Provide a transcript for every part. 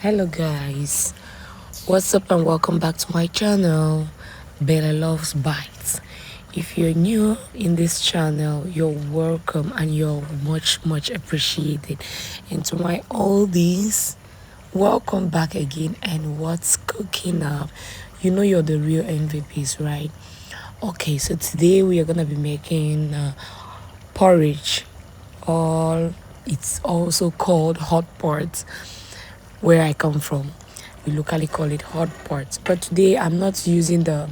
Hello guys, what's up and welcome back to my channel, Bella Loves Bites. If you're new in this channel, you're welcome and you're much appreciated. And to my oldies, welcome back again. And what's cooking up? You know you're the real MVPs, right? Okay, so today we are gonna be making porridge, or it's also called hot pot where I come from. We locally call it hot pot. But today I'm not using the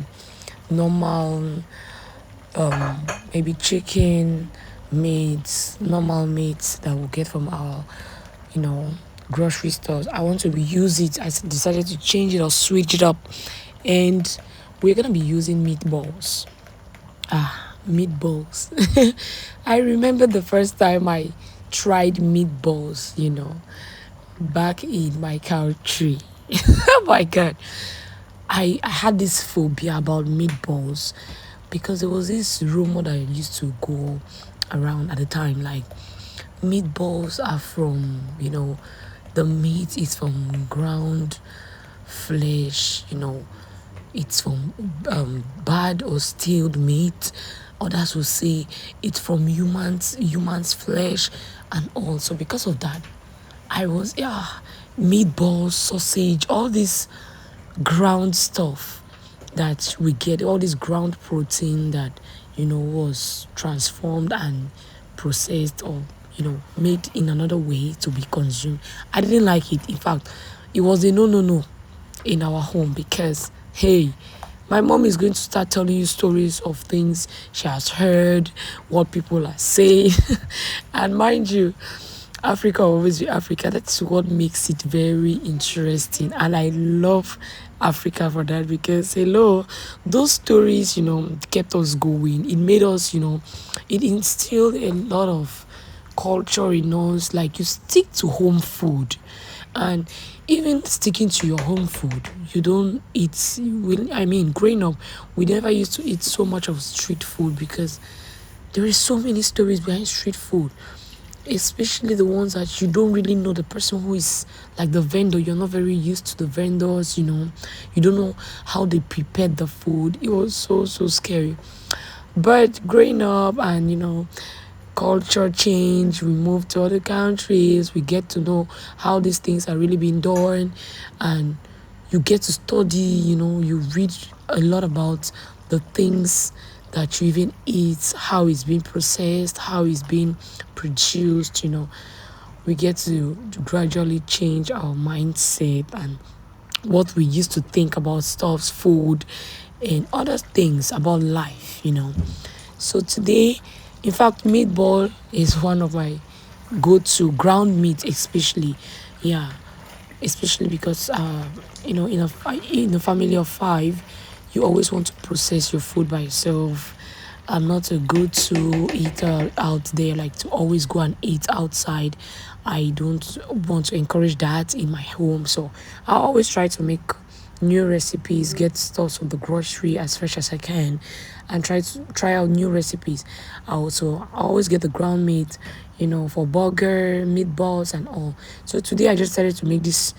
normal, maybe chicken meats, normal meats that we get from our, you know, grocery stores. I want to reuse it. I decided to change it or switch it up. And we're going to be using meatballs. Meatballs. I remember the first time I tried meatballs, back in my country. Oh my god. I had this phobia about meatballs because there was this rumor that used to go around at the time, like meatballs are from, the meat is from ground flesh, it's from bad or stilled meat. Others will say it's from humans flesh and all. So because of that, I was, meatballs, sausage, all this ground stuff that we get, all this ground protein that, was transformed and processed or, made in another way to be consumed. I didn't like it. In fact, it was a no in our home because, hey, my mom is going to start telling you stories of things she has heard, what people are saying. And mind you, Africa will always be Africa. That's what makes it very interesting. And I love Africa for that because, hello, those stories, kept us going. It made us, it instilled a lot of culture in us. Like you stick to home food. And even sticking to your home food, you don't eat. Growing up, we never used to eat so much of street food because there is so many stories behind street food, especially the ones that you don't really know the person who is like the vendor. You're not very used to the vendors, you don't know how they prepared the food. It was so scary. But growing up and culture change, we move to other countries, we get to know how these things are really being done, and you get to study, you read a lot about the things that you even eat, how it's being processed, how it's being produced. We get to gradually change our mindset and what we used to think about stuff, food, and other things about life. So today, in fact, meatball is one of my go-to ground meat, especially. Yeah, especially because in a family of five, you always want to process your food by yourself. I'm not a go-to eater out there, like to always go and eat outside. I don't want to encourage that in my home, so I always try to make new recipes, get stuff from the grocery as fresh as I can, and try out new recipes. I always get the ground meat, for burger, meatballs, and all. So today I just decided to make this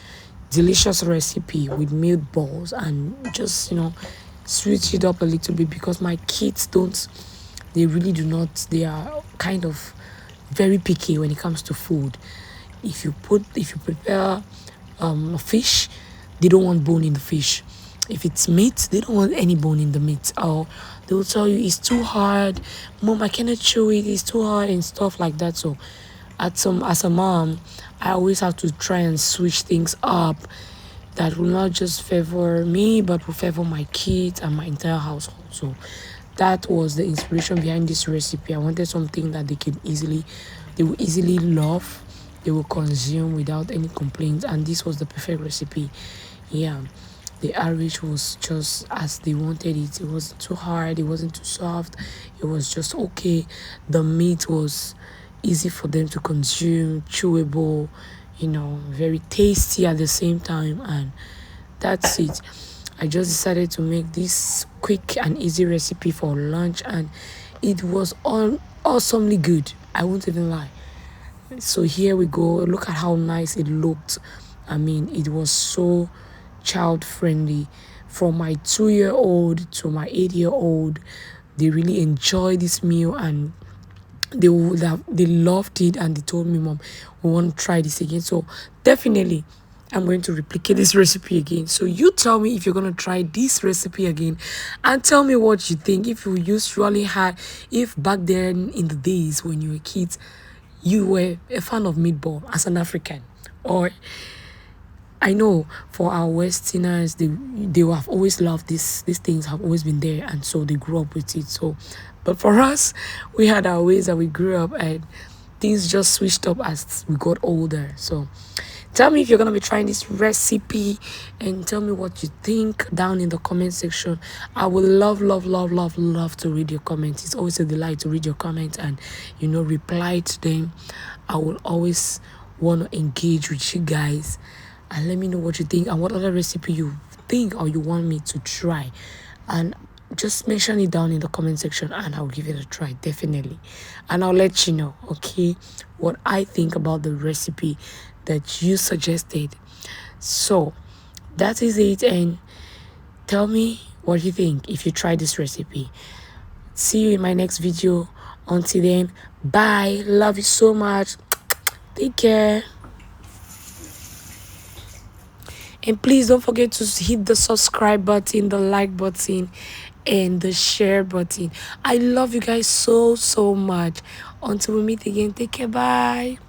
delicious recipe with meatballs and just switch it up a little bit because my kids don't, they really do not, they are kind of very picky when it comes to food. If you prepare fish, they don't want bone in the fish. If it's meat, they don't want any bone in the meat. Or they will tell you it's too hard, mom, I cannot chew it, it's too hard and stuff like that. So as a mom, I always have to try and switch things up that will not just favor me but will favor my kids and my entire household. So that was the inspiration behind this recipe. I wanted something that they will easily love, they will consume without any complaints, and this was the perfect recipe. Yeah, the average was just as they wanted it. It wasn't too hard, it wasn't too soft, it was just okay. The meat was easy for them to consume, chewable, very tasty at the same time, and that's it. I just decided to make this quick and easy recipe for lunch, and it was all awesomely good. I won't even lie. So here we go. Look at how nice it looked. I mean, it was so child friendly. From my 2-year-old to my 8-year-old, they really enjoyed this meal, and they loved it, and they told me, Mom, we want to try this again. So definitely I'm going to replicate this recipe again. So you tell me if you're going to try this recipe again, and tell me what you think. If you usually had, if back then in the days when you were kids, you were a fan of meatball as an African, or I know for our Westerners, they have always loved this. These things have always been there, and so they grew up with it. So, but for us, we had our ways that we grew up, and things just switched up as we got older. So, tell me if you're gonna be trying this recipe, and tell me what you think down in the comment section. I would love, love, love, love, love to read your comments. It's always a delight to read your comments and reply to them. I will always want to engage with you guys, and let me know what you think and what other recipe you think or you want me to try, and just mention it down in the comment section, and I'll give it a try, definitely. And I'll let you know, okay, what I think about the recipe that you suggested. So that is it, and tell me what you think if you try this recipe. See you in my next video. Until then, bye. Love you so much. Take care. And please don't forget to hit the subscribe button, the like button, and the share button. I love you guys so, so much. Until we meet again, take care. Bye.